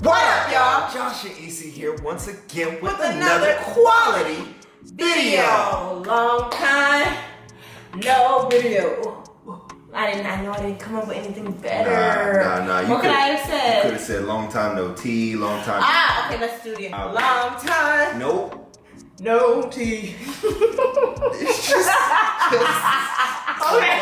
What up, y'all? Josh and Isi here once again with another quality video. Long time, no video. I know I didn't come up with anything better. Nah. What could I have said? You could have said long time no tea, long time. Okay, let's do it. Long time. Nope. No tea. It's just Okay.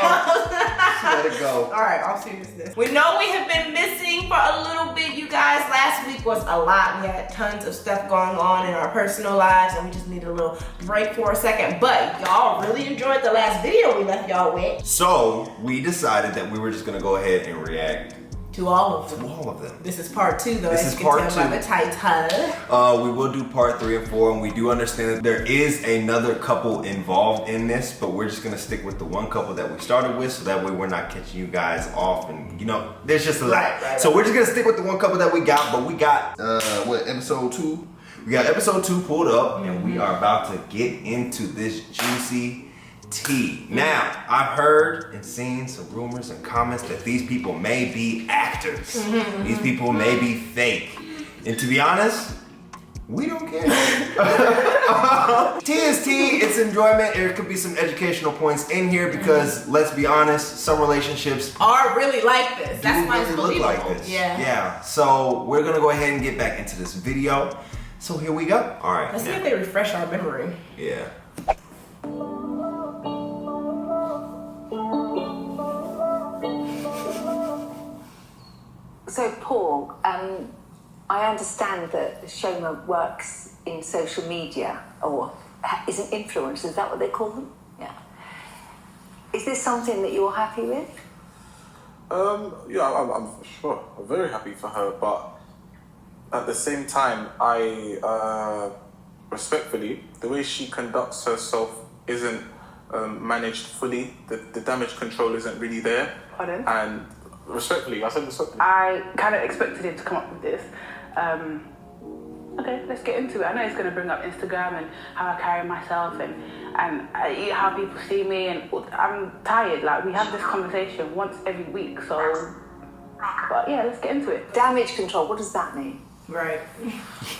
let it go. All right, all seriousness. We know we have been missing for a little bit, you guys. Last week was a lot. We had tons of stuff going on in our personal lives, and we just needed a little break for a second. But y'all really enjoyed the last video we left y'all with. So we decided that we were just gonna go ahead and react To all of them. to all of them. This is part 2, though. This as is you part can tell 2. by the title. We will do part 3 and 4, and we do understand that there is another couple involved in this, but we're just gonna stick with the one couple that we started with, so that way we're not catching you guys off, and there's just a lot. Right. So we're just gonna stick with the one couple that we got, but we got episode 2? We got episode 2 pulled up, and we are about to get into this juicy tea. Now, I've heard and seen some rumors and comments that these people may be actors. These people may be fake. And to be honest, we don't care. Tea is tea, it's enjoyment. There could be some educational points in here because, let's be honest, some relationships Are really like this. That's do why really it's look believable. like this. Yeah. So we're gonna go ahead and get back into this video. So here we go. All right. Let's see if they refresh our memory. Yeah. So, Paul, I understand that Shoma works in social media, or is an influencer, is that what they call them? Yeah. Is this something that you're happy with? Yeah, I'm sure. I'm very happy for her, but at the same time, I respectfully, the way she conducts herself isn't managed fully. The damage control isn't really there. Pardon? And respectfully, I said respectfully. I kind of expected him to come up with this. Okay, let's get into it. I know it's going to bring up Instagram and how I carry myself and how people see me, and I'm tired. Like, we have this conversation once every week, so. But yeah, let's get into it. Damage control, what does that mean? Right.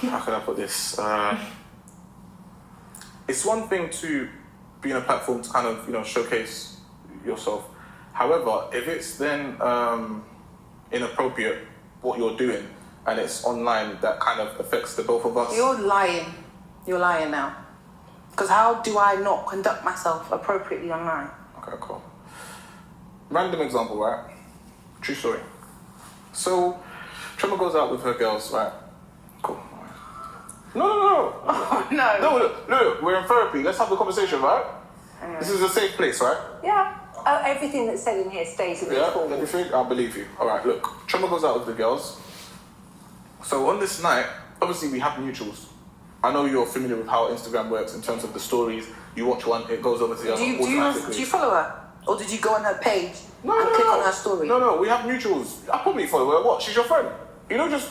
How can I put this? It's one thing to be in a platform to kind of, showcase yourself. However, if it's then inappropriate what you're doing and it's online, that kind of affects the both of us. You're lying. You're lying now. Because how do I not conduct myself appropriately online? Okay, cool. Random example, right? True story. So, Trema goes out with her girls, right? Cool. No. Oh, no. No, we're in therapy. Let's have the conversation, right? Anyway. This is a safe place, right? Yeah. Oh, everything that's said in here stays in the Yeah, forward. everything? I believe you. All right, look. Trema goes out with the girls. So on this night, obviously we have mutuals. I know you're familiar with how Instagram works in terms of the stories. You watch one, it goes over to the other automatically. Do you follow her? Or did you go on her page No. click on her story? No, we have mutuals. I probably follow her. What? She's your friend. Just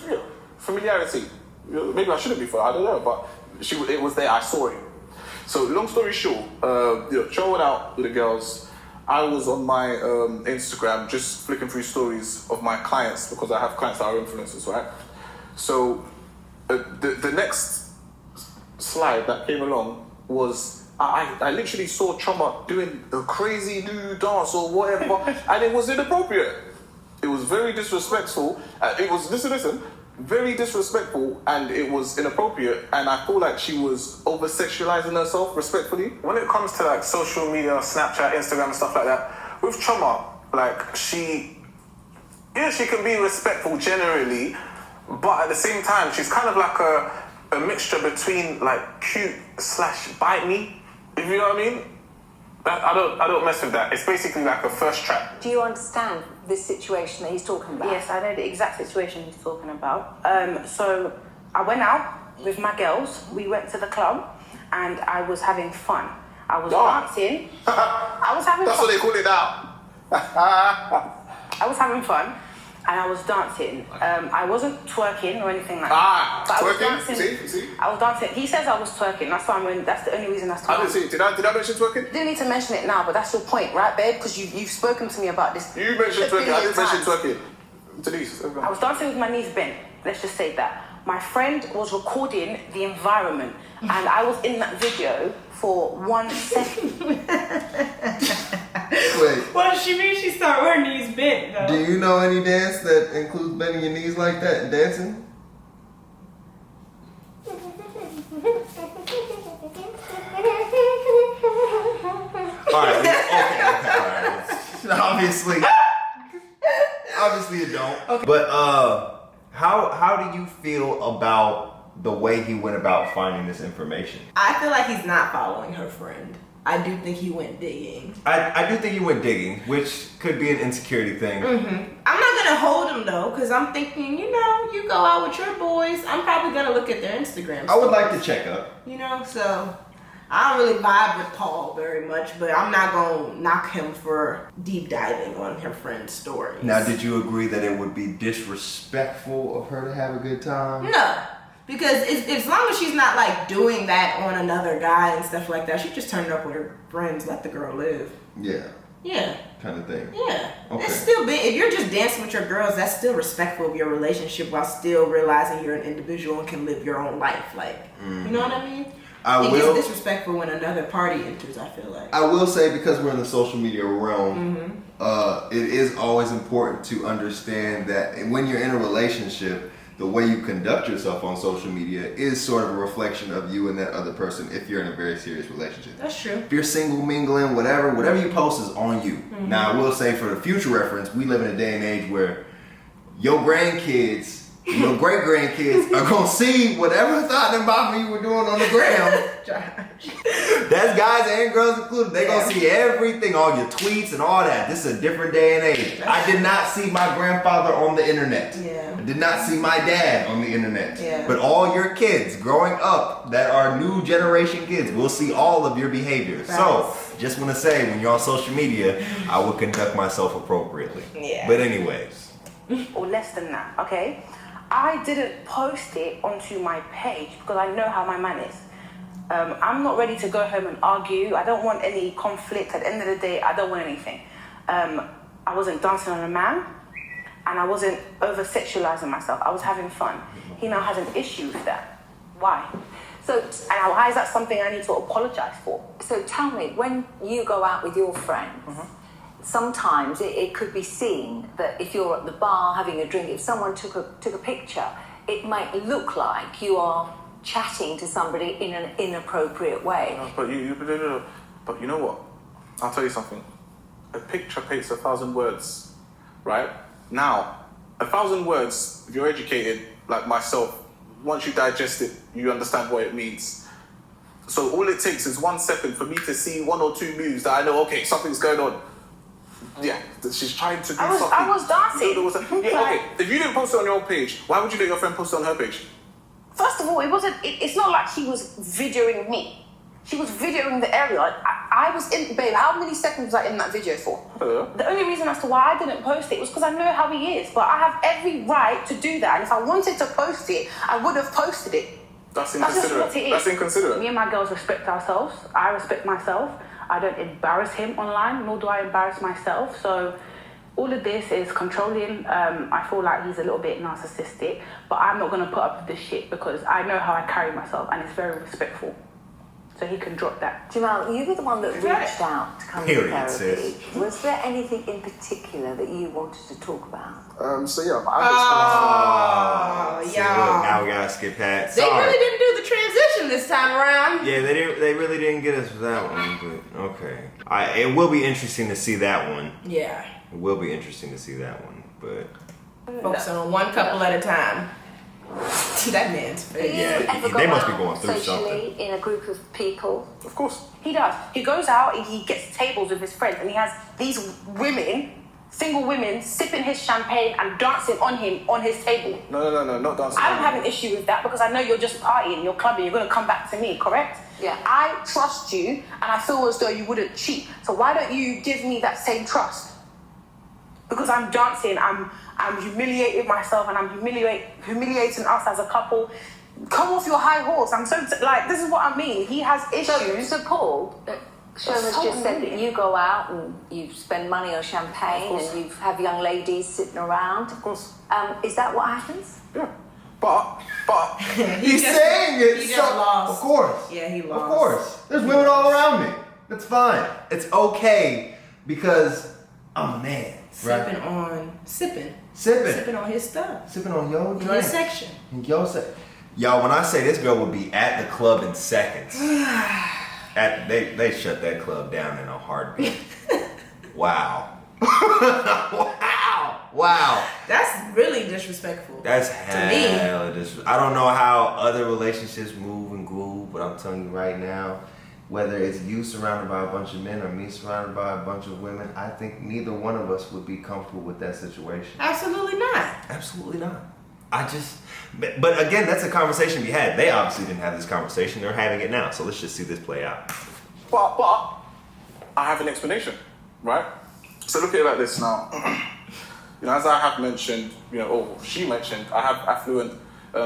familiarity. Maybe I shouldn't be for her, I don't know, but it was there, I saw it. So long story short, Joe went out with the girls. I was on my Instagram just flicking through stories of my clients because I have clients that are influencers, right? So the next slide that came along was I literally saw Choma doing a crazy new dance or whatever, and it was inappropriate. It was very disrespectful. It was listen, very disrespectful, and it was inappropriate. And I feel like she was over sexualizing herself. Respectfully, when it comes to like social media, Snapchat, Instagram, and stuff like that, with Choma, like she can be respectful generally, but at the same time, she's kind of like a mixture between like cute / bite me. If you know what I mean? I don't mess with that. It's basically like a first trap. Do you understand this situation that he's talking about? Yes, I know the exact situation he's talking about. So I went out with my girls. We went to the club and I was having fun. I was dancing. I was having That's fun. what they call it now. I was having fun. and I was dancing. I wasn't twerking or anything like that. But twerking? I was dancing. See? I was dancing. He says I was twerking. That's why that's the only reason I didn't see it. Did I mention twerking? You didn't need to mention it now, but that's your point, right, babe? Because you've spoken to me about this. You mentioned twerking. I didn't mention twerking. Denise. I was dancing with my knees bent. Let's just say that. My friend was recording the environment, and I was in that video for 1 second. Wait. What does she mean? She started with her knees bent, though. Do you know any dance that includes bending your knees like that and dancing? Alright, okay, alright. Obviously you don't. Okay. But how do you feel about the way he went about finding this information? I feel like he's not following her friend. I do think he went digging. I do think he went digging, which could be an insecurity thing. Mm-hmm. I'm not gonna hold him though, because I'm thinking, you go out with your boys. I'm probably gonna look at their Instagram. I would like to check up. So I don't really vibe with Paul very much, but I'm not gonna knock him for deep diving on her friend's stories. Now, did you agree that it would be disrespectful of her to have a good time? No. Because as long as she's not like doing that on another guy and stuff like that, she just turned up with her friends, let the girl live. Yeah. Yeah. Kind of thing. Yeah. Okay. It's still if you're just dancing with your girls, that's still respectful of your relationship while still realizing you're an individual and can live your own life. Like, you know what I mean? It gets disrespectful when another party enters, I feel like. I will say, because we're in the social media realm, it is always important to understand that when you're in a relationship, the way you conduct yourself on social media is sort of a reflection of you and that other person if you're in a very serious relationship. That's true. If you're single, mingling, whatever you post is on you. Now, I will say, for the future reference, we live in a day and age where your grandkids, your great grandkids are gonna see whatever thought and about you were doing on the gram. That's guys and girls included. They gonna see everything, all your tweets and all that. This is a different day and age. I did not see my grandfather on the internet. Yeah. I did not see my dad on the internet. Yeah. But all your kids growing up that are new generation kids will see all of your behavior. Right. So, just want to say, when you're on social media, I will conduct myself appropriately. Yeah. But anyways. Or less than that, okay? I didn't post it onto my page because I know how my man is. I'm not ready to go home and argue. I don't want any conflict. At the end of the day, I don't want anything. I wasn't dancing on a man, and I wasn't over-sexualizing myself. I was having fun. He now has an issue with that. Why? And why is that something I need to apologize for? So tell me, when you go out with your friends, sometimes it could be seen that if you're at the bar having a drink, if someone took a picture, it might look like you are chatting to somebody in an inappropriate way. But you know what? I'll tell you something. A picture paints 1,000 words, right? Now, 1,000 words, if you're educated like myself, once you digest it, you understand what it means. So all it takes is 1 second for me to see 1 or 2 moves that I know, okay, something's going on. Yeah, she's trying to do something. I was dancing. Okay, if you didn't post it on your page, why would you let your friend post it on her page? First of all, it's not like she was videoing me. She was videoing the area. I was in, babe, how many seconds was I in that video for? The only reason as to why I didn't post it was because I know how he is. But I have every right to do that. And if I wanted to post it, I would have posted it. That's inconsiderate. That's just what it is. That's inconsiderate. Me and my girls respect ourselves. I respect myself. I don't embarrass him online, nor do I embarrass myself. So all of this is controlling. I feel like he's a little bit narcissistic, but I'm not going to put up with this shit because I know how I carry myself and it's very respectful. So he can drop that. Jamal, you were the one that reached out to come to therapy. Sis. Was there anything in particular that you wanted to talk about? So yeah, Oh, See, y'all. look, now we gotta skip past. They Sorry. really didn't do the transition this time around. Yeah, they really didn't get us for that one, but okay. It will be interesting to see that one. Yeah. It will be interesting to see that one, but Focusing on one couple at a time. That man's face. Do you Yeah, ever they go must be out going through socially something. in a group of people? of course. He does. He goes out, he gets tables with his friends, and he has these women, single women, sipping his champagne and dancing on him on his table. No, not dancing. I don't have an issue with that because I know you're just partying, you're clubbing, you're going to come back to me, correct? Yeah. I trust you, and I feel as though you wouldn't cheat. So why don't you give me that same trust? because I'm dancing, I'm humiliating myself and I'm humiliating us as a couple. Come off your high horse. I'm so like, this is what I mean. He has issues. So Paul, Shoma's so just said that annoying. you go out and you spend money on champagne and you have young ladies sitting around. Of course. Is that what happens? Yeah. But He's saying it. He So, just lost. of course. Yeah, he lost. Of course. There's women all around me. That's fine. It's okay because I'm a man. Sipping on his stuff. Sipping on your In drink. his section. In your section. Y'all, when I say this girl would be at the club in seconds, they shut that club down in a heartbeat. Wow. Wow. That's really disrespectful. That's to me. hella disrespectful. I don't know how other relationships move and groove, but I'm telling you right now, whether it's you surrounded by a bunch of men or me surrounded by a bunch of women, I think neither one of us would be comfortable with that situation. Absolutely not. Absolutely not. But again, that's a conversation we had. They obviously didn't have this conversation. They're having it now. So let's just see this play out. But I have an explanation, right? So look at it like this now. As I have mentioned, or she mentioned, I have affluent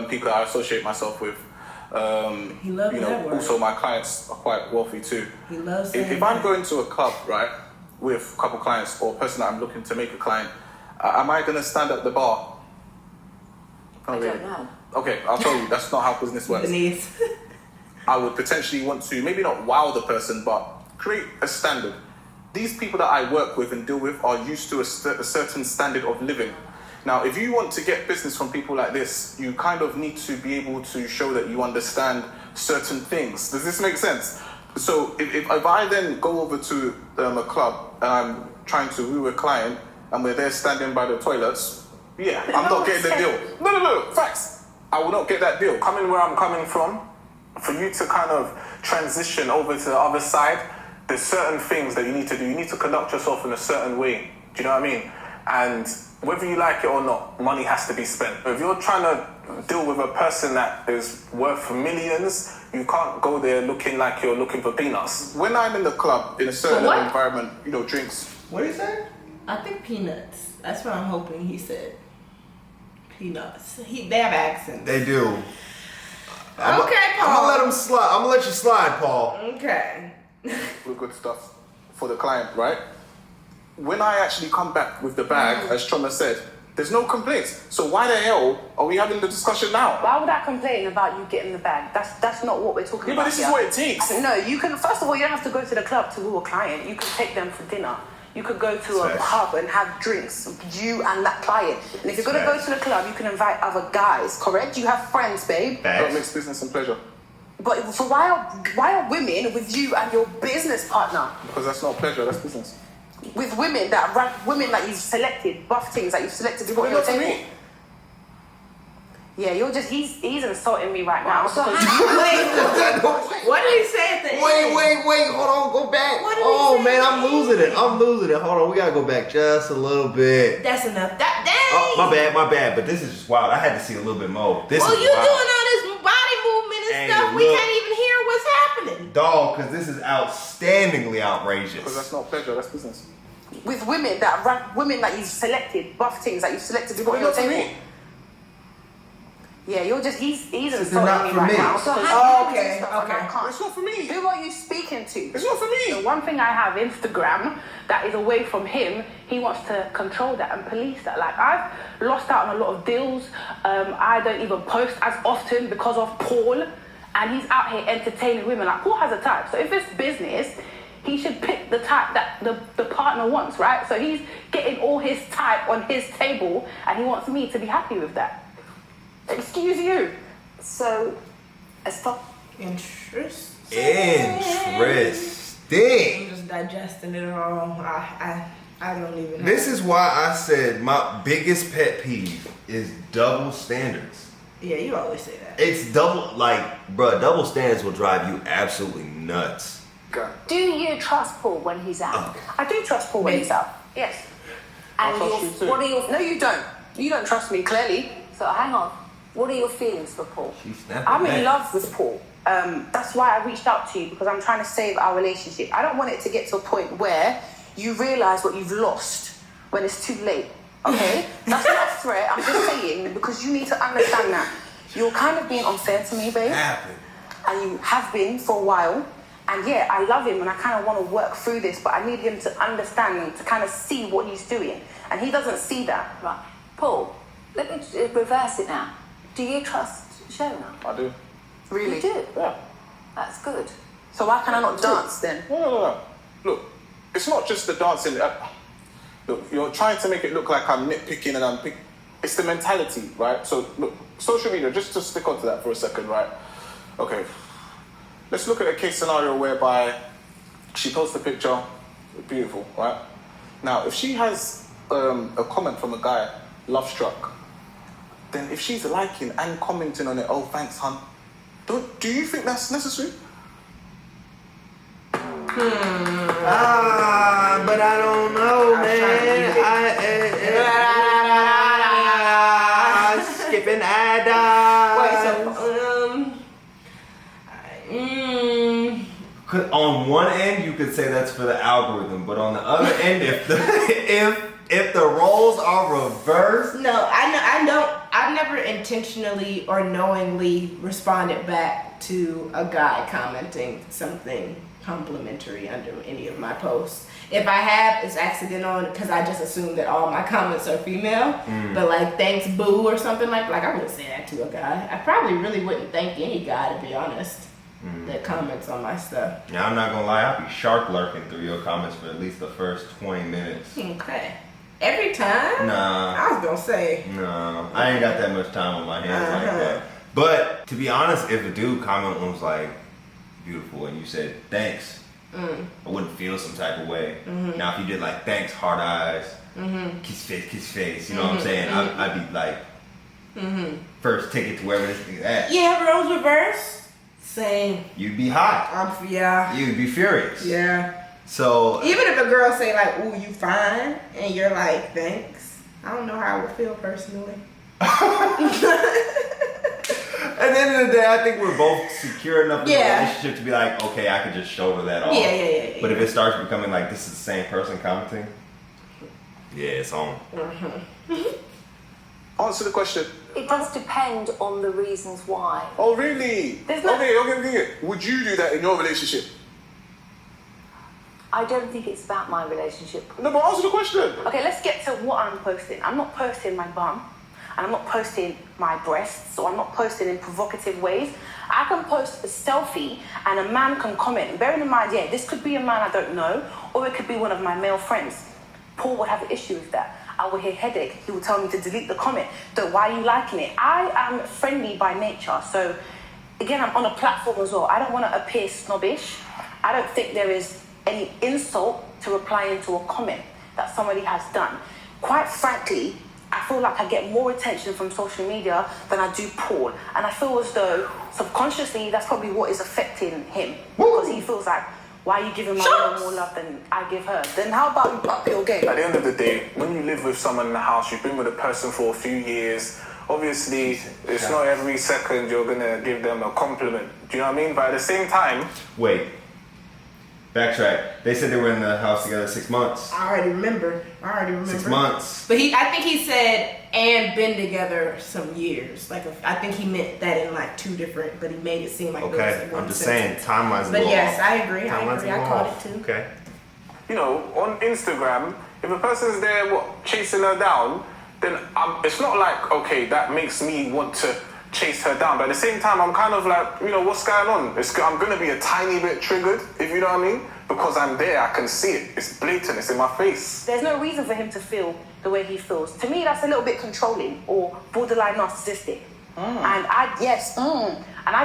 people that I associate myself with. He loves that word. Also my clients are quite wealthy too. He loves saying If I'm that. going to a club, right, with a couple clients or a person that I'm looking to make a client, am I going to stand at the bar? I don't know. Okay, I'll tell you, that's not how business works. Denise. I would potentially want to, maybe not wow the person, but create a standard. These people that I work with and deal with are used to a certain standard of living. Now, if you want to get business from people like this, you kind of need to be able to show that you understand certain things. Does this make sense? So if I then go over to a club and I'm trying to woo a client and we're there standing by the toilets, yeah, I'm not getting the deal. No, facts. I will not get that deal. Coming where I'm coming from, for you to kind of transition over to the other side, there's certain things that you need to do. You need to conduct yourself in a certain way. Do you know what I mean? And whether you like it or not, money has to be spent. If you're trying to deal with a person that is worth millions, you can't go there looking like you're looking for peanuts. When I'm in the club, in a certain what? environment, drinks. What did he say? I think peanuts. That's what I'm hoping he said. Peanuts. They have accents. They do. Okay, I'm Paul. gonna let him slide. I'm gonna let you slide, Paul. Okay. With good stuff for the client, right? When I actually come back with the bag, as Choma said, there's no complaints. So why the hell are we having the discussion now? Why would I complain about you getting the bag? That's not what we're talking Yeah, about. but this is here. what it takes. No, you can. First of all, you don't have to go to the club to woo a client. You can take them for dinner. You could go to a Facts. pub and have drinks, you and that client. And if you're gonna go Facts. to the club, you can invite other guys. Correct? You have friends, babe. Don't mix business and pleasure. But so why are women with you and your business partner? Because that's not pleasure, that's business. With women that you've selected, buff things that you've selected to put on But your not for table. me. Yeah, he's insulting me right now. So because What did he say at the end? Wait, hold on, go back. What did he Oh say? man, I'm losing it. Hold on, we gotta go back just a little bit. That's enough. Dang. Oh, my bad, but this is just wild. I had to see a little bit more. This Well, is you doing wild. all this body movement and Hey, stuff. We look. can't even hear what's happening. Dog, because this is outstandingly Because outrageous. that's not pleasure, that's business. with women that you've selected, buff things that you've selected to put on But your not for table. me. Yeah, he's they're insulting not me for right me. now. So because how- you do okay, stuff and I okay. can't. It's not for me. Who are you speaking to? It's not for The me. one thing I have, Instagram, that is away from him, he wants to control that and police that. Like, I've lost out on a lot of deals. I don't even post as often because of Paul, and he's out here entertaining women. Like, Paul has a type, so if it's business, he should pick the type that the partner wants, right? So he's getting all his type on his table, and he wants me to be happy with that. Excuse you. So, stop. Interesting. Interesting. I'm just digesting it all. I don't even know. This is why I said my biggest pet peeve is double standards. Yeah, you always say that. It's double standards will drive you absolutely nuts. God. Do you trust Paul when he's out? I do trust Paul when he's out. Yes. And trust you too. what are your No, you don't. You don't trust me, clearly. So hang on. What are your feelings for Paul? She snapped I'm back. in love with Paul. That's why I reached out to you, because I'm trying to save our relationship. I don't want it to get to a point where you realise what you've lost when it's too late. Okay? That's not a threat. I'm just saying, because you need to understand that you're kind of being unfair to me, babe. And you have been for a while. And yeah, I love him and I kind of want to work through this, but I need him to understand and to kind of see what he's doing. And he doesn't see that. Right. Paul, let me reverse it now. Do you trust Shona? I do. Really? You do? Yeah. That's good. So why can I not dance then? No. Look, it's not just the dancing. Look, you're trying to make it look like I'm nitpicking and I'm picking. It's the mentality, right? So look, social media, just to stick onto that for a second, right? Okay. Let's look at a case scenario whereby she posts a picture, beautiful, right? Now, if she has a comment from a guy, love struck, then if she's liking and commenting on it, oh, thanks, hun, do you think that's necessary? But I don't know, man. Skipping on one end, you could say that's for the algorithm, but on the other end, if the roles are reversed, No, I know. I've never intentionally or knowingly responded back to a guy commenting something complimentary under any of my posts. If I have, it's accidental because I just assume that all my comments are female. But like, thanks, boo, or something like I wouldn't say that to a guy. I probably really wouldn't thank any guy, to be honest, that comments on my stuff. Yeah, I'm not gonna lie, I'll be shark lurking through your comments for at least the first 20 minutes. Okay. Every time? Nah. I was gonna say. No, I ain't got that much time on my hands like that. But to be honest, if a dude comment was like, beautiful, and you said thanks, I wouldn't feel some type of way. Now if you did like thanks, hard eyes, kiss face, you know what I'm saying? I'd be like, first take it to wherever this thing's at. Yeah, roles reverse. Same. You'd be hot. Yeah. You'd be furious. Yeah. So Even if a girl say like, "Ooh, you fine," and you're like, "Thanks," I don't know how I would feel personally. at the end of the day, I think we're both secure enough in the Yeah. relationship to be like, okay, I could just shoulder that off. Yeah. But if it starts becoming like this is the same person commenting, yeah, it's on. Answer the question. It does depend on the reasons why. Oh, really? There's no- Okay. Would you do that in your relationship? I don't think it's about my relationship. No, but answer the question. Okay, let's get to what I'm posting. I'm not posting my bum, and I'm not posting my breasts, so I'm not posting in provocative ways. I can post a selfie and a man can comment. Bearing in mind, yeah, this could be a man I don't know, or it could be one of my male friends. Paul would have an issue with that. I will hear headache. He will tell me to delete the comment. So why are you liking it? I am friendly by nature. So again, I'm on a platform as well. I don't want to appear snobbish. I don't think there is any insult to replying to a comment that somebody has done. Quite frankly, I feel like I get more attention from social media than I do Paul. And I feel as though subconsciously that's probably what is affecting him. Because he feels like, why are you giving my girl more love than I give her? Then how about you up your game? At the end of the day, when you live with someone in the house, you've been with a person for a few years, obviously it's not every second you're gonna give them a compliment. Do you know what I mean? But at the same time... Wait. Backtrack. They said they were in the house together 6 months. I already remember. 6 months. But I think he said, and been together some years. Like, I think he meant that in like two different, but he made it seem like it was Okay, in one I'm just sentence. saying, timelines. But yes, I agree. Timeline's a I little caught off. it too. Okay. You know, on Instagram, if a person's there, chasing her down, then it's not like, okay, that makes me want to chase her down. But at the same time, I'm kind of like, you know, what's going on? I'm going to be a tiny bit triggered, if you know what I mean? Because I'm there, I can see it. It's blatant, it's in my face. There's no reason for him to feel the way he feels. To me, that's a little bit controlling or borderline narcissistic. And I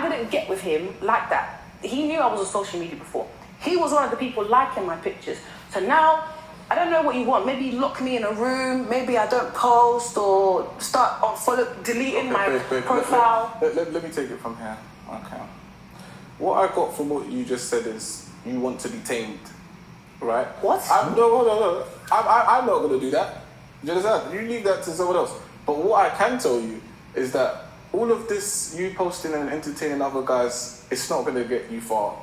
didn't get with him like that. He knew I was on social media before. He was one of the people liking my pictures. So now, I don't know what you want. Maybe lock me in a room. Maybe I don't post or start deleting my profile. Let me take it from here. Okay. What I got from what you just said is you want to be tamed, right? What? No. I'm not going to do that. Do you understand? You leave that to someone else. But what I can tell you is that all of this, you posting and entertaining other guys, it's not going to get you far.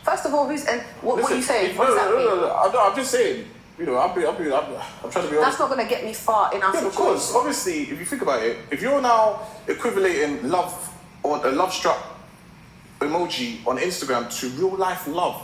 First of all, what are you saying? What does that mean? No, I'm just saying, you know, I'm trying to be honest. That's not gonna get me far in our Yeah, situation. of course. Obviously, if you think about it, if you're now equating love or a love struck emoji on Instagram to real life love,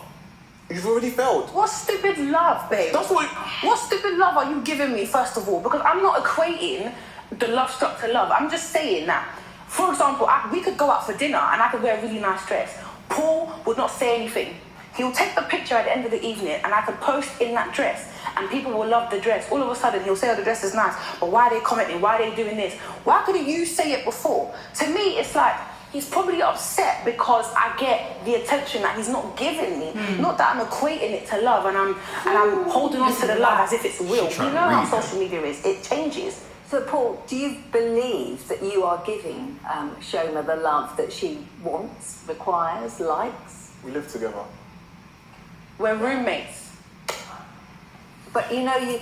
you've already failed. What stupid love, babe? That's what. What stupid love are you giving me, first of all? Because I'm not equating the love struck to love. I'm just saying that, for example, we could go out for dinner and I could wear a really nice dress. Paul would not say anything. He'll take the picture at the end of the evening and I could post in that dress and people will love the dress. All of a sudden, he'll say, oh, the dress is nice, but why are they commenting? Why are they doing this? Why couldn't you say it before? To me, it's like, he's probably upset because I get the attention that he's not giving me. Not that I'm equating it to love and I'm holding on to the love as if it's real. You know how social media is. It changes. So, Paul, do you believe that you are giving Shoma the love that she wants, requires, likes? We live together. We're roommates. But you know, He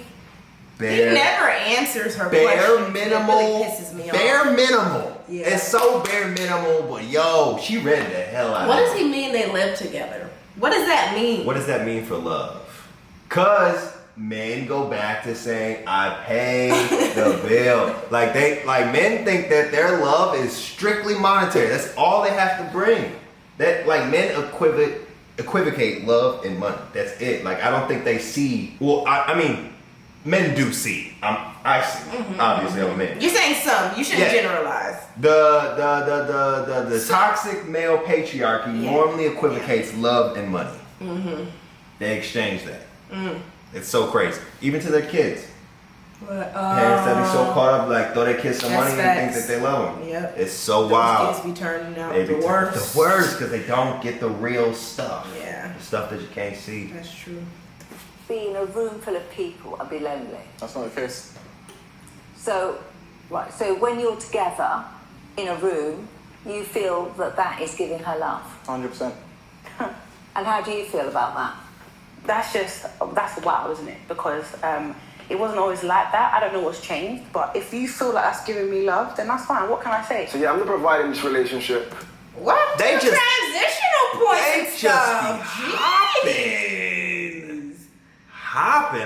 never answers her bare questions. minimal. It really pisses me off. Bare minimal. Yeah. It's so bare minimal, but yo, she read the hell out What of does it. he mean they live together? What does that mean? What does that mean for love? Cause men go back to saying, I pay the bill. Like men think that their love is strictly monetary. That's all they have to bring. That like men equivocate love and money. That's it. Like I don't think they see. Well, I mean, men do see. I see. Obviously, I'm a man. You're saying some. You shouldn't generalize. The toxic male patriarchy normally equivocates love and money. They exchange that. It's so crazy. Even to their kids. Parents that be so caught up, like throw their kids some money and think that they love them. Yep. It's so Those wild. kids be turning out They the be worst. the worst because they don't get the real stuff. Yeah. The stuff that you can't see. That's true. be in a room full of people and be lonely. That's not the case. So, right, so when you're together in a room, you feel that that is giving her love. 100%. And how do you feel about that? That's wild, isn't it? Because it wasn't always like that. I don't know what's changed, but if you feel like that's giving me love, then that's fine. What can I say? So yeah, I'm the provider in this relationship. What? They The just- transitional points They and just stuff. be Jeez. hopping.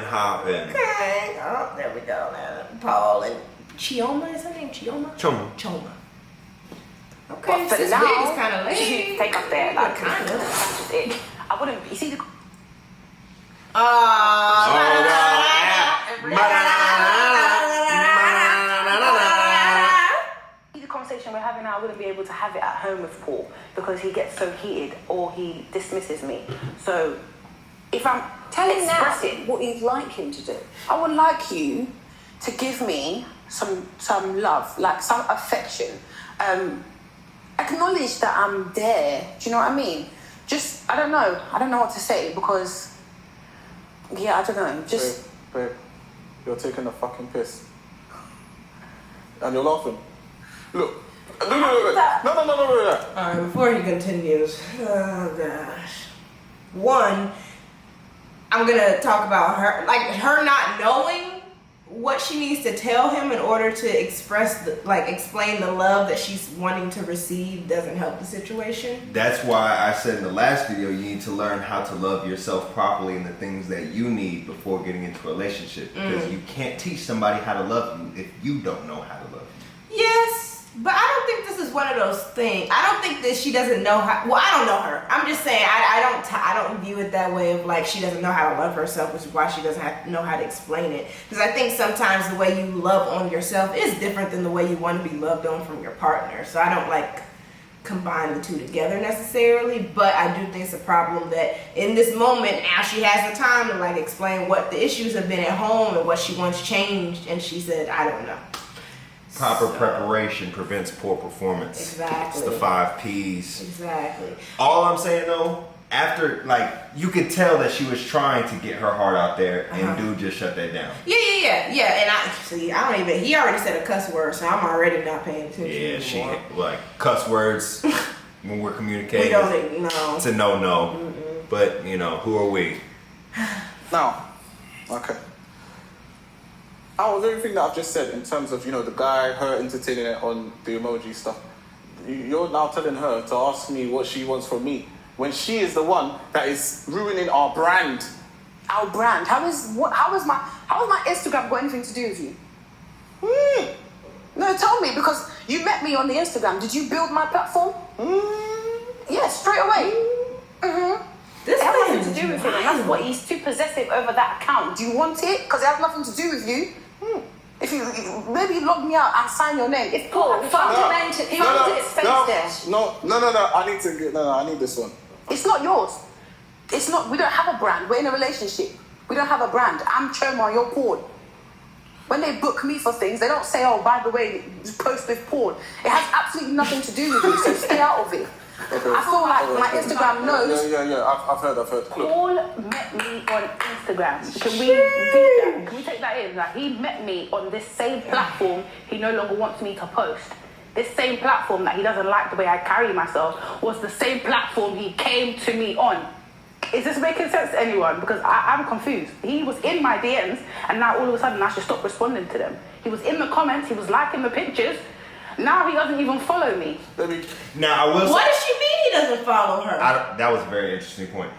Okay. Oh, there we go. Paul and Chioma, is her name Chioma? Choma. Okay, But for this now, wig is kind of late. you take up there. Like, kind of. that's just it. I wouldn't. You see the. The conversation we're having now, I wouldn't be able to have it at home with Paul because he gets so heated or he dismisses me. So if I'm Tell him now expressing, what you'd like him to do. I would like you to give me some love, like some affection. Acknowledge that I'm there. Do you know what I mean? Just, I don't know what to say because, yeah, I don't know. Just. Babe, you're taking a fucking piss. And you're laughing. Look. No. Alright, before he continues, oh gosh. One, I'm gonna talk about her, like her not knowing what she needs to tell him in order to explain the love that she's wanting to receive doesn't help the situation. That's why I said in the last video, you need to learn how to love yourself properly and the things that you need before getting into a relationship. Because you can't teach somebody how to love you if you don't know how to love you. Yes, but I don't think this is one of those things. I don't think that she doesn't know how. Well, I don't know her. I'm just saying I don't view it that way of like she doesn't know how to love herself, which is why she doesn't know how to explain it. Because I think sometimes the way you love on yourself is different than the way you want to be loved on from your partner. So I don't like combine the two together necessarily, but I do think it's a problem that in this moment now she has the time to like explain what the issues have been at home and what she wants changed, and she said I don't know. Proper preparation prevents poor performance. Exactly. It's the 5 P's. Exactly. All I'm saying though, after like you could tell that she was trying to get her heart out there, and dude just shut that down. Yeah. And he already said a cuss word, so I'm already not paying attention anymore. She like cuss words when we're communicating. We don't know. It's a no. But you know, who are we? Now, okay. Out of everything that I've just said in terms of, the guy, her entertaining it on the emoji stuff, you're now telling her to ask me what she wants from me when she is the one that is ruining our brand our brand. How has my Instagram got anything to do with you? No, tell me, because you met me on the Instagram. Did you build my platform? Yeah, straight away. This It has man nothing to do is with him. And that's what he's too possessive over that account. Do you want it? Because it has nothing to do with you. If you maybe log me out and sign your name. It's Paul, fundamentally, he wants it face there. No. I need this one. It's not yours. It's not. We don't have a brand. We're in a relationship. We don't have a brand. I'm Choma, you're Paul. When they book me for things, they don't say, "Oh, by the way, post with Paul." It has absolutely nothing to do with you. So stay out of it. I feel like my Instagram knows. Yeah. I've heard. Look. Paul met me on Instagram. Can we do that? Can we take that in? Like, he met me on this same platform he no longer wants me to post. This same platform that he doesn't like the way I carry myself was the same platform he came to me on. Is this making sense to anyone? Because I'm confused. He was in my DMs and now all of a sudden I should stop responding to them. He was in the comments, he was liking the pictures. Now he doesn't even follow me. Now I will. What does she mean he doesn't follow her? That was a very interesting point.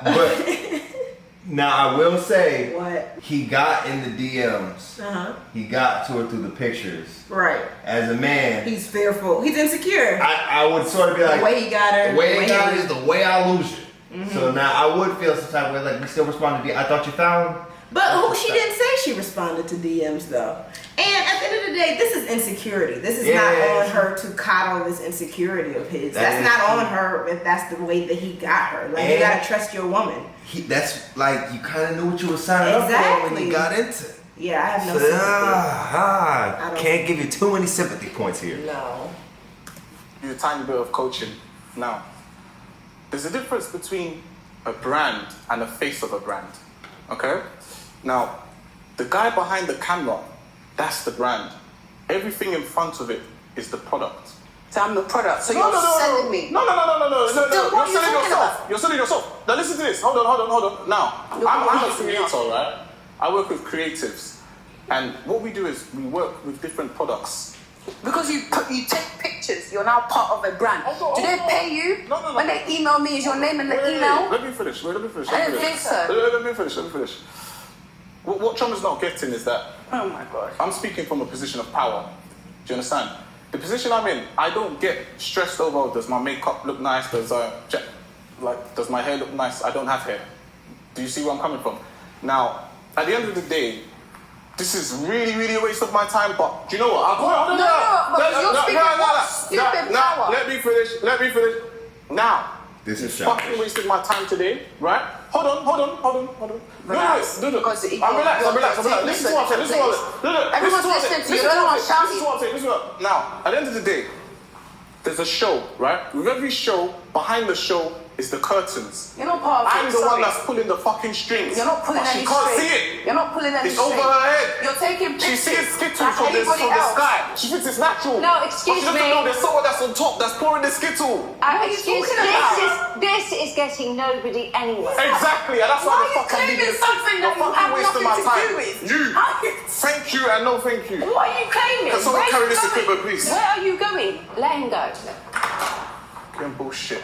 But now I will say, What? he got in the DMs. He got to her through the pictures. Right. As a man, He's fearful. He's insecure. I would sort of be like, The way he got her. the way he got it is the way I lose you. So now I would feel some type of way, like we still responded to I thought you found. But she didn't say she responded to DMs though. And at the end of the day, this is insecurity. This is not on her to coddle this insecurity of his. That's not on her if that's the way that he got her. Like, you gotta trust your woman. That's like, you kind of knew what you were signing up for when you got into it. Yeah, I have no sympathy. I can't give you too many sympathy points here. No. A tiny bit of coaching. Now, there's a difference between a brand and the face of a brand. Okay? Now, the guy behind the camera, that's the brand. Everything in front of it is the product. So I'm the product. So you're selling me. No. So what You're are you selling talking yourself. about? You're selling yourself. Now listen to this. Hold on. Now, I'm a creator, right? I work with creatives. And what we do is we work with different products. Because you take pictures, you're now part of a brand. Do they pay you? No. When they email me, is your name in the email? Let me finish. I don't think so. Let me finish. What Choma's not getting is that Oh my God. I'm speaking from a position of power. Do you understand? The position I'm in, I don't get stressed over, does my makeup look nice? Does my hair look nice? I don't have hair. Do you see where I'm coming from? Now, at the end of the day, this is really, really a waste of my time, but do you know what? Power. Let me finish. Now, This is fucking wasted my time today, right? Hold on. Relax. No. Because I'm relaxed. Listen to what I'm saying. Everyone's listening to you. You're the one shouting. Now, at the end of the day, there's a show, right? With every show, behind the show is the curtains. You're not part of it. I'm the one that's pulling the fucking strings. You're not pulling but any she can't string. see it. You're not pulling any It's over her head. You're taking She pictures. sees Skittles like from the anybody else. sky. She thinks it's natural. No, excuse but she doesn't me. know there's someone that's on top that's pouring the Skittle. Excuse this is getting nobody anywhere. Exactly, and that's why the fuck I'm claiming something that you have wasting my nothing to time. do with? You. Thank you and no thank you. What are you claiming? Can someone Where carry are you this going? equipment, please? Where are you going? Let him go. Getting bullshit.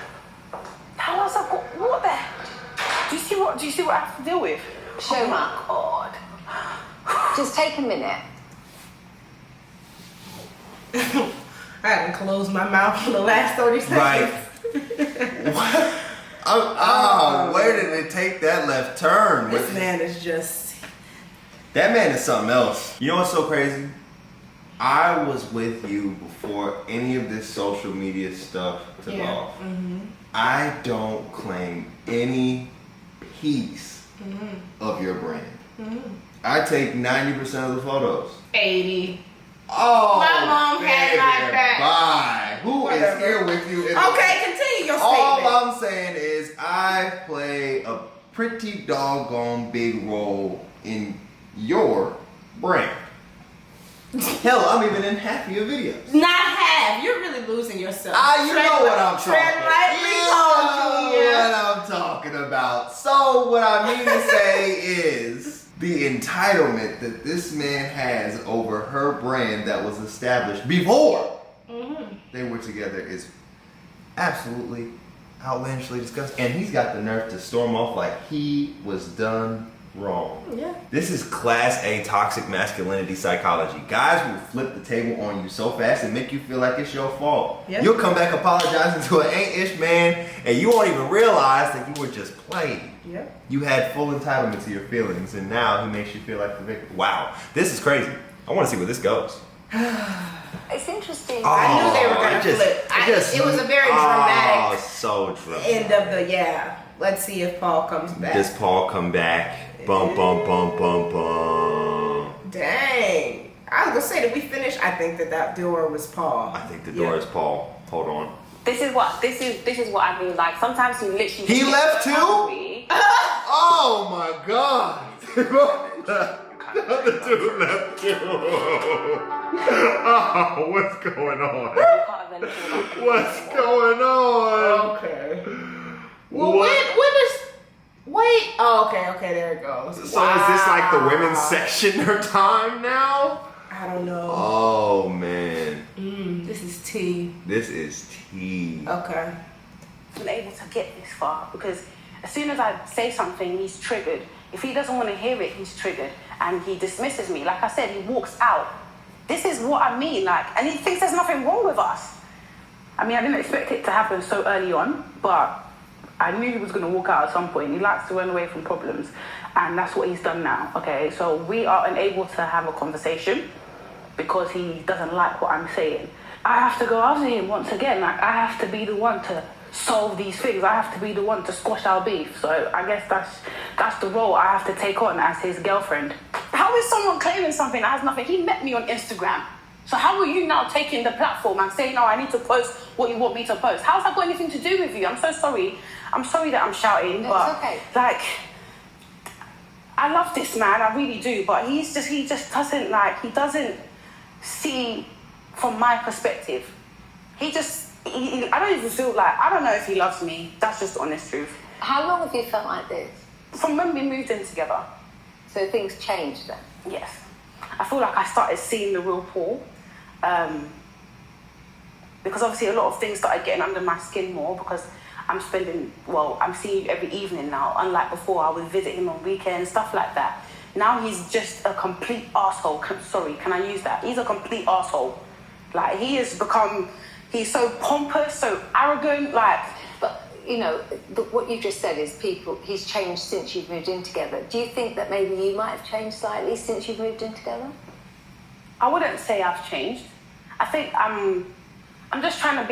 How else I've got what the? Do you see what I have to deal with? Shoma, God. just take a minute. I haven't closed my mouth for the last 30 seconds. Right. What? Where did it take that left turn? This man is just... That man is something else. You know what's so crazy? I was with you before any of this social media stuff took off. I don't claim any piece of your brand. I take 90% of the photos. 80. Oh, My mom had my back. Bye. Who Whatever. is here with you? Okay, continue your statement. All I'm saying is I play a pretty doggone big role in your brand. Hell, I'm even in half of your videos. Not half. You're really losing yourself. You know what I'm talking Tread lightly, Paul Jr. what I'm talking about. So what I mean to say is the entitlement that this man has over her brand that was established before they were together is absolutely outlandishly disgusting. And he's got the nerve to storm off like he was done wrong. Yeah. This is class A toxic masculinity psychology. Guys will flip the table on you so fast and make you feel like it's your fault. Yeah. You'll come back apologizing to an ain't-ish man and you won't even realize that you were just played. Yeah. You had full entitlement to your feelings and now he makes you feel like the victim. Wow, this is crazy. I want to see where this goes. It's interesting. I knew they were going to flip. It was a very dramatic so dramatic. end of the, let's see if Paul comes back. Does Paul come back? Bum, bum, bum, bum, bum. Dang. I was going to say, did we finish? I think that door was Paul. I think the door is Paul. Hold on. This is what I mean. Like sometimes you literally. He left too? Oh my God. The dude left too. Oh, what's going on? What's going on? Okay. Well, when does... Wait. Oh, okay, there it goes. So is this like the women's section or time now? I don't know. Oh, man. This is tea. This is tea. Okay. Been able to get this far because as soon as I say something, he's triggered. If he doesn't want to hear it, he's triggered and he dismisses me. Like I said, he walks out. This is what I mean, and he thinks there's nothing wrong with us. I mean, I didn't expect it to happen so early on, but I knew he was going to walk out at some point. He likes to run away from problems, and that's what he's done now, okay? So we are unable to have a conversation because he doesn't like what I'm saying. I have to go after him once again. I have to be the one to solve these things. I have to be the one to squash our beef. So I guess that's the role I have to take on as his girlfriend. How is someone claiming something that has nothing? He met me on Instagram. So how are you now taking the platform and saying, no, I need to post what you want me to post? How's that got anything to do with you? I'm so sorry. I'm sorry that I'm shouting, but it's okay. I love this man, I really do, but he just doesn't see from my perspective. I don't even feel I don't know if he loves me. That's just the honest truth. How long have you felt like this? From when we moved in together. So things changed then? Yes. I feel like I started seeing the real Paul. Because obviously a lot of things started getting under my skin more because I'm seeing you every evening now. Unlike before, I would visit him on weekends, stuff like that. Now he's just a complete arsehole. Sorry, can I use that? He's a complete arsehole. He has become, he's so pompous, so arrogant, But, what you just said is he's changed since you've moved in together. Do you think that maybe you might have changed slightly since you've moved in together? I wouldn't say I've changed. I think I'm trying to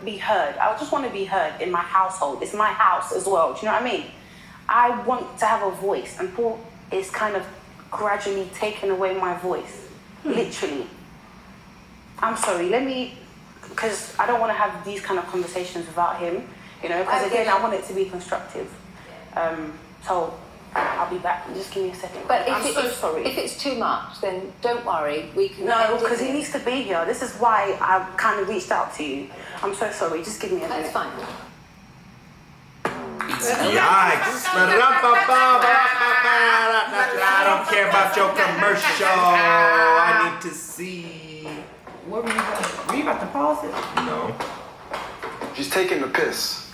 be heard. I just want to be heard in my household. It's my house as well. Do you know what I mean? I want to have a voice, and Paul is kind of gradually taking away my voice. Literally. I'm sorry, because I don't want to have these kind of conversations without him, because again, I want it to be constructive. So I'll be back. Just give me a second. But I'm so sorry. If it's too much, then don't worry. We can. No, because he needs to be here. This is why I kind of reached out to you. I'm so sorry. Just give me a minute. That's fine. Yikes. I don't care about your commercial. I need to see. What were you about to pause it? No. She's taking the piss.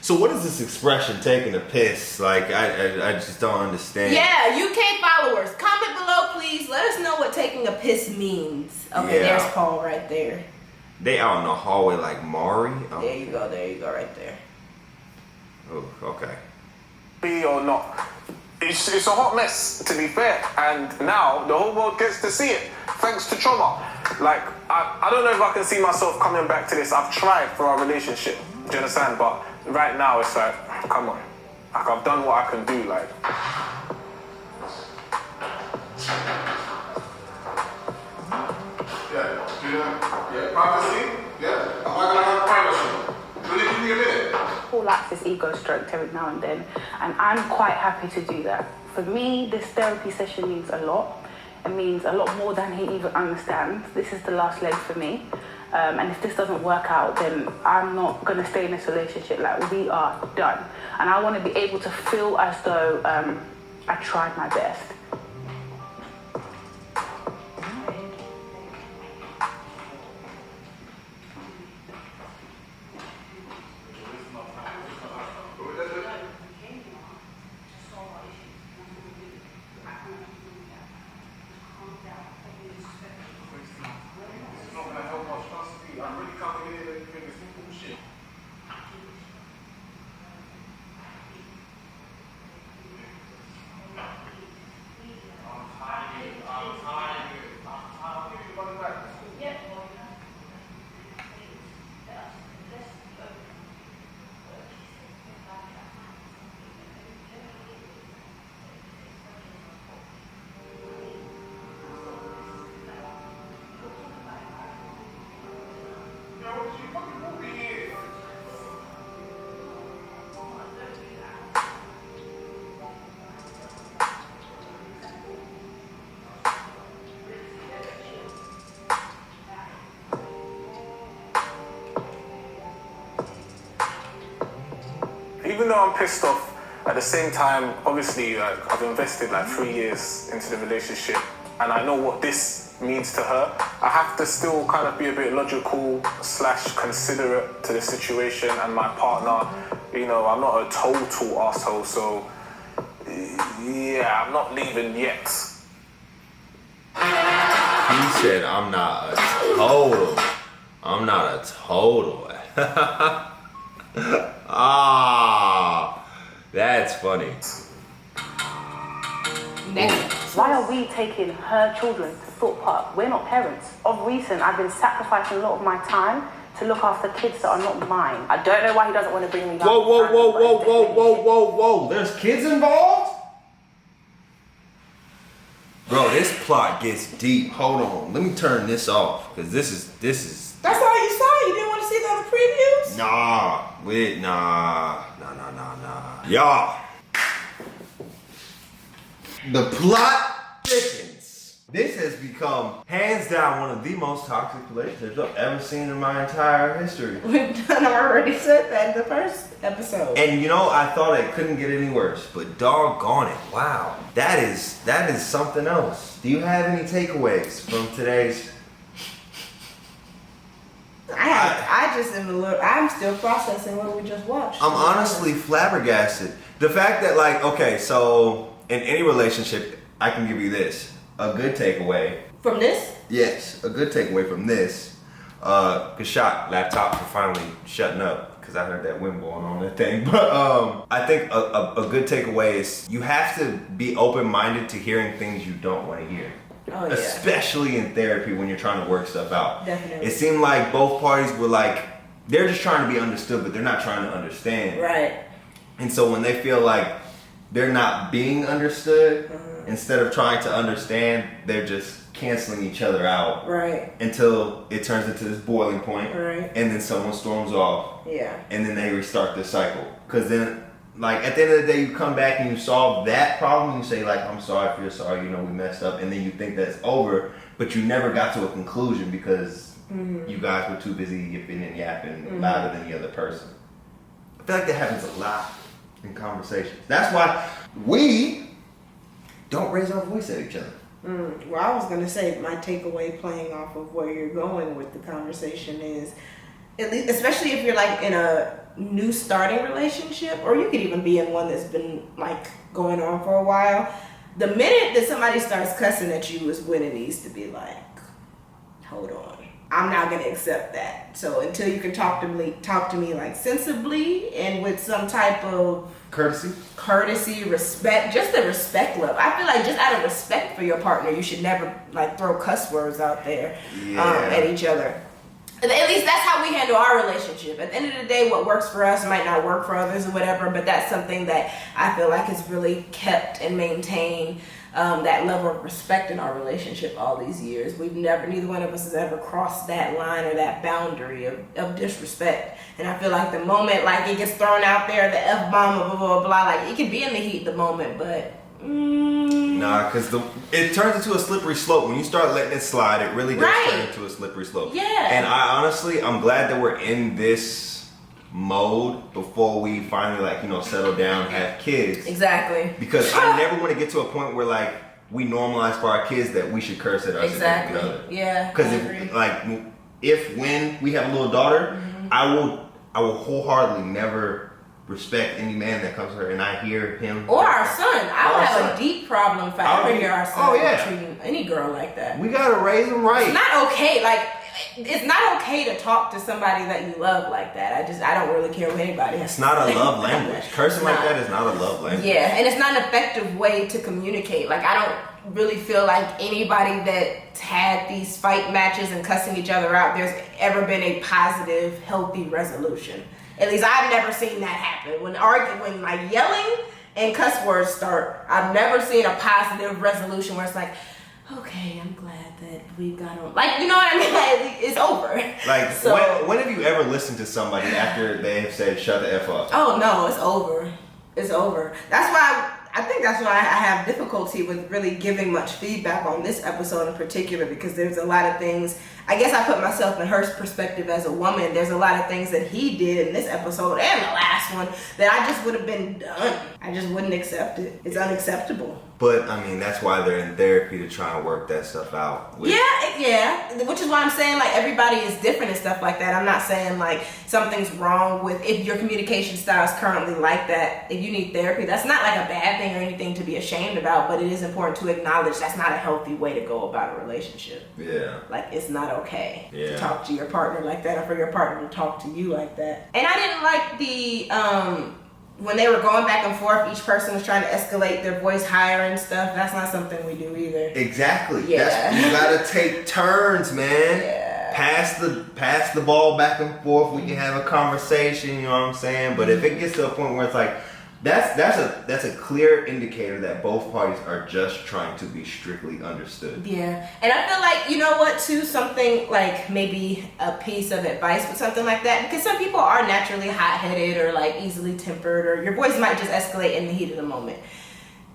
So what is this expression, taking a piss? I just don't understand. Yeah, UK followers, comment below, please. Let us know what taking a piss means. Okay, Yeah. There's Paul right there. They out in the hallway like Maury. Oh. There you go, right there. Oh, okay. Be or not, it's a hot mess, to be fair, and now the whole world gets to see it thanks to trauma. I don't know if I can see myself coming back to this. I've tried for our relationship, do you understand? But right now it's come on, I've done what I can do. Privacy. Yeah, I'm not gonna have privacy. Really, give me a minute. Paul likes his ego stroked every now and then, and I'm quite happy to do that. For me, this therapy session means a lot. It means a lot more than he even understands. This is the last leg for me. And if this doesn't work out, then I'm not going to stay in this relationship. We are done. And I want to be able to feel as though I tried my best. even though I'm pissed off, at the same time, obviously, like, I've invested like 3 years into the relationship, and I know what this means to her. I have to still kind of be a bit logical / considerate to the situation and my partner. You know, I'm not a total asshole, so yeah, I'm not leaving yet. He said, I'm not a total. Ah, that's funny. Next. Why are we taking her children to Thorpe Park? We're not parents. Of recent, I've been sacrificing a lot of my time to look after kids that are not mine. I don't know why he doesn't want to bring me down. Whoa. There's kids involved? Bro, this plot gets deep. Hold on. Let me turn this off. Because this is. That's all you saw? You didn't want to see the other previews? Nah. Y'all. The plot thickens. This has become, hands down, one of the most toxic relationships I've ever seen in my entire history. We've already said that in the first episode. And you know, I thought it couldn't get any worse, but doggone it, wow. That is something else. Do you have any takeaways from today's? I'm still processing what we just watched. I'm honestly flabbergasted. The fact that, like, okay, so in any relationship, I can give you this. A good takeaway. From this? Yes, a good takeaway from this. Good shot. Laptops are finally shutting up because I heard that wind blowing on that thing. But I think a good takeaway is you have to be open-minded to hearing things you don't want to hear. Oh, yeah. Especially in therapy when you're trying to work stuff out. Definitely. It seemed like both parties were like, they're just trying to be understood, but they're not trying to understand. Right. And so when they feel like they're not being understood, instead of trying to understand, they're just canceling each other out. Right. Until it turns into this boiling point. Right. And then someone storms off. Yeah. And then they restart this cycle. Because then, like, at the end of the day, you come back and you solve that problem. You say, like, I'm sorry if you're sorry, you know, we messed up. And then you think that's over, but you never got to a conclusion because you guys were too busy yipping and yapping louder than the other person. I feel like that happens a lot in conversations. That's why we don't raise our voice at each other. Well, I was going to say my takeaway playing off of where you're going with the conversation is, at least, especially if you're like in a new starting relationship, or you could even be in one that's been like going on for a while, the minute that somebody starts cussing at you is when it needs to be like, hold on, I'm not going to accept that. So until you can talk to me like sensibly and with some type of courtesy, respect, just the respect level. I feel like just out of respect for your partner, you should never like throw cuss words out there at each other. At least that's how we handle our relationship. At the end of the day, what works for us might not work for others or whatever, but that's something that I feel like has really kept and maintained that level of respect in our relationship all these years. Neither one of us has ever crossed that line or that boundary of disrespect. And I feel like the moment like it gets thrown out there, the F-bomb, blah, blah, blah, blah, like it can be in the heat of the moment, but nah, because it turns into a slippery slope. When you start letting it slide, it really does turn into a slippery slope. Yeah. And I'm glad that we're in this mode before we finally settle down and have kids. Exactly. Because I never want to get to a point where like we normalize for our kids that we should curse at our significant other. Yeah. Because when we have a little daughter, I will wholeheartedly never respect any man that comes to her and I hear him. Or our son. I would have a deep problem if I ever hear our son treating any girl like that. We gotta raise them right. It's not okay. Like, it's not okay to talk to somebody that you love like that. I don't really care what anybody has. It's not a love language. Cursing like that is not a love language. Yeah, and it's not an effective way to communicate. Like, I don't really feel like anybody that's had these fight matches and cussing each other out, there's ever been a positive, healthy resolution. At least I've never seen that happen. When like yelling and cuss words start, I've never seen a positive resolution where it's like, okay, I'm glad that we got on. Like, you know what I mean? Like, it's over. Like, when have you ever listened to somebody after they have said, shut the F up? Oh, no, it's over. It's over. That's why I think that's why I have difficulty with really giving much feedback on this episode in particular, because there's a lot of things I guess I put myself in her perspective as a woman. There's a lot of things that he did in this episode and the last one that I just would have been done. I just wouldn't accept it. It's unacceptable. But I mean, that's why they're in therapy, to try and work that stuff out. Yeah. Which is why I'm saying like everybody is different and stuff like that. I'm not saying like something's wrong with if your communication style is currently like that. If you need therapy, that's not like a bad thing or anything to be ashamed about. But it is important to acknowledge that's not a healthy way to go about a relationship. Yeah. Like it's not okay Yeah. to talk to your partner like that or for your partner to talk to you like that. And I didn't like the when they were going back and forth, each person was trying to escalate their voice higher and stuff. That's not something we do either. Exactly. Yeah. You gotta take turns, man. Yeah. Pass the ball back and forth. We can have a conversation. You know what I'm saying? But if it gets to a point where it's like, that's a clear indicator that both parties are just trying to be strictly understood. Yeah. And I feel like, you know what, too, something like maybe a piece of advice with something like that, because some people are naturally hot-headed or like easily tempered, or your voice might just escalate in the heat of the moment.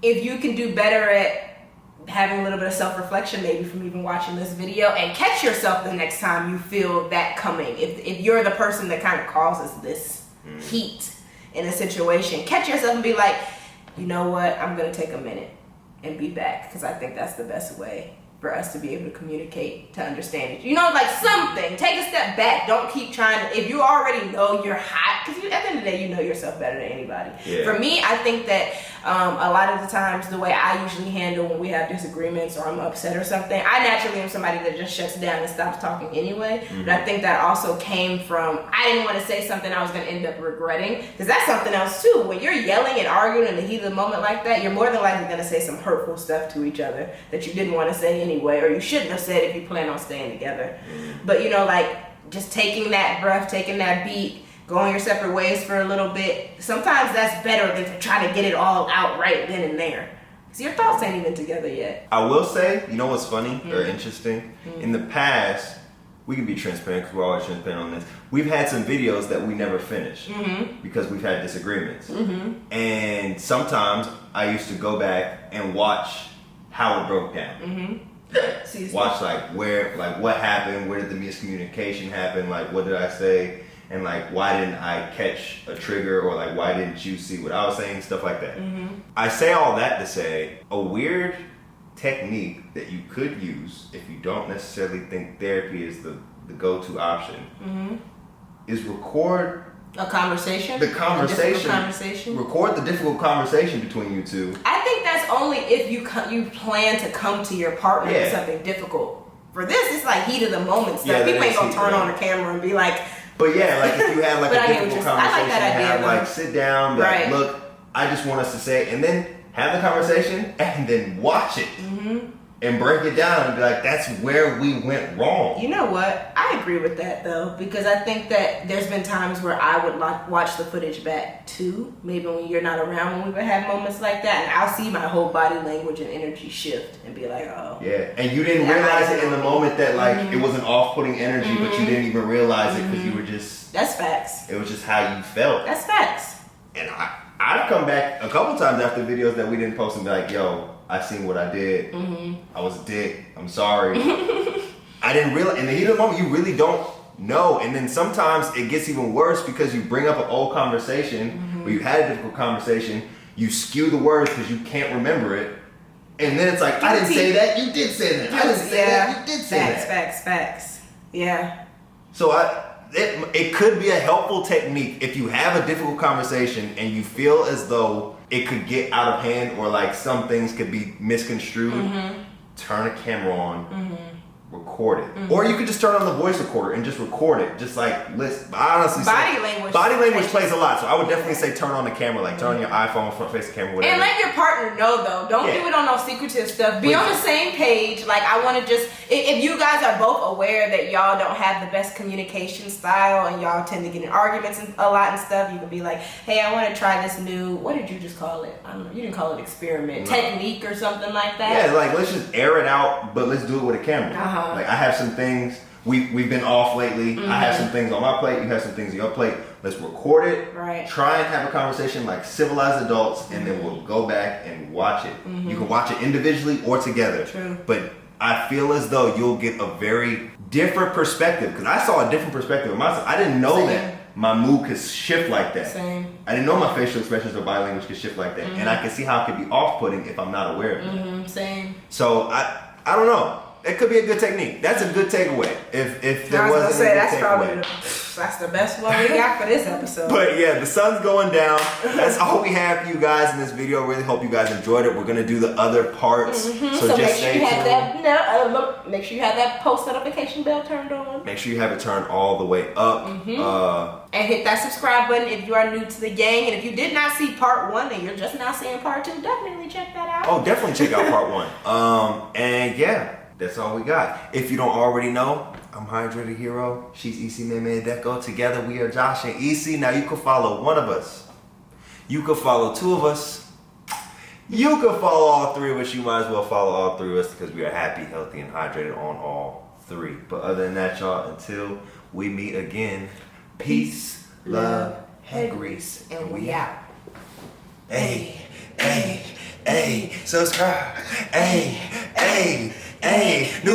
If you can do better at having a little bit of self-reflection, maybe from even watching this video, and catch yourself the next time you feel that coming. If you're the person that kind of causes this heat in a situation, catch yourself and be like, you know what, I'm gonna take a minute and be back, because I think that's the best way for us to be able to communicate, to understand it. You know, like something, take a step back. Don't keep trying to, if you already know you're hot, because at the end of the day, you know yourself better than anybody. Yeah. For me, I think that a lot of the times, the way I usually handle when we have disagreements or I'm upset or something, I naturally am somebody that just shuts down and stops talking anyway. But I think that also came from, I didn't want to say something I was going to end up regretting, because that's something else too. When you're yelling and arguing in the heat of the moment like that, you're more than likely going to say some hurtful stuff to each other that you didn't want to say anyway, or you shouldn't have said if you plan on staying together. But you know, like just taking that breath, taking that beat, going your separate ways for a little bit, sometimes that's better than to try to get it all out right then and there. Because your thoughts ain't even together yet. I will say, you know what's funny or interesting? In the past, we can be transparent because we're always transparent on this. We've had some videos that we never finished because we've had disagreements. And sometimes I used to go back and watch how it broke down. Watch like what happened, where did the miscommunication happen, like what did I say, and like why didn't I catch a trigger, or like why didn't you see what I was saying, stuff like that. I say all that to say a weird technique that you could use if you don't necessarily think therapy is the go-to option is record a conversation. the conversation. A difficult conversation. Record the difficult conversation between you two. I think that's only if you plan to come to your partner with something difficult. For this, it's like heat of the moment stuff. Yeah, that People ain't is gonna heat turn of on the camera and be like, But yeah, like if you have like But a I get what difficult you're saying. I like conversation, that idea, have though. like sit down, be like, Right. look, I just want us to say, and then have the conversation and then watch it and break it down and be like, that's where we went wrong. you know what? I agree with that though, because I think that there's been times where I would watch the footage back too. Maybe when you're not around, when we would have moments like that, and I'll see my whole body language and energy shift and be like, oh. Yeah, and you didn't realize it in the moment that like it was an off-putting energy, but you didn't even realize it because you were just. That's facts. It was just how you felt. That's facts. And I've come back a couple times after videos that we didn't post and be like, yo, I seen what I did. I was a dick. I'm sorry. I didn't realize. In the heat of the moment, you really don't know. And then sometimes it gets even worse because you bring up an old conversation where you had a difficult conversation. You skew the words because you can't remember it. And then it's like, I didn't say that. You did say that. I didn't say that. You did say that. Facts. Yeah. So it could be a helpful technique if you have a difficult conversation and you feel as though it could get out of hand or like some things could be misconstrued. Turn a camera on, record it. Or you could just turn on the voice recorder and just record it. Just like listen. Honestly, body language plays a lot. So I would definitely say turn on the camera, like turn on your iPhone, front face camera, whatever. And let your partner know though. Don't do it on no secretive stuff. Be on the same page. Like I want to just, if you guys are both aware that y'all don't have the best communication style and y'all tend to get in arguments and a lot and stuff, you can be like, hey, I want to try this new, what did you just call it? I don't know. You didn't call it experiment, technique or something like that. Yeah, like let's just air it out, but let's do it with a camera. Like I have some things, we've been off lately. I have some things on my plate, you have some things on your plate. Let's record it, try and have a conversation like civilized adults, and then we'll go back and watch it. You can watch it individually or together. True. But I feel as though you'll get a very different perspective, because I saw a different perspective of myself. I didn't know that my mood could shift like that. Same. I didn't know my facial expressions or body language could shift like that. And I can see how it could be off-putting if I'm not aware of it. Same. So I don't know. It could be a good technique. That's a good takeaway. If there I was gonna wasn't say a good that's probably takeaway. that's the best one we got for this episode. But yeah, the sun's going down. That's all we have for you guys in this video. Really hope you guys enjoyed it. We're gonna do the other parts. So So just make sure stay you tuned. have that. Make sure you have that post notification bell turned on. Make sure you have it turned all the way up. And hit that subscribe button if you are new to the gang. And if you did not see part 1 and you're just now seeing part 2, definitely check that out. Oh, definitely check out part 1. And yeah, that's all we got. If you don't already know, I'm Hydrated Hero. She's Isimeme Edeko. Together we are Josh and Isi. Now you can follow one of us. You can follow 2 of us. You can follow all 3 of us. You might as well follow all 3 of us because we are happy, healthy, and hydrated on all 3. But other than that, y'all, until we meet again, peace, love, head grease, and we out. Hey, hey, hey, subscribe. Hey, hey, hey, new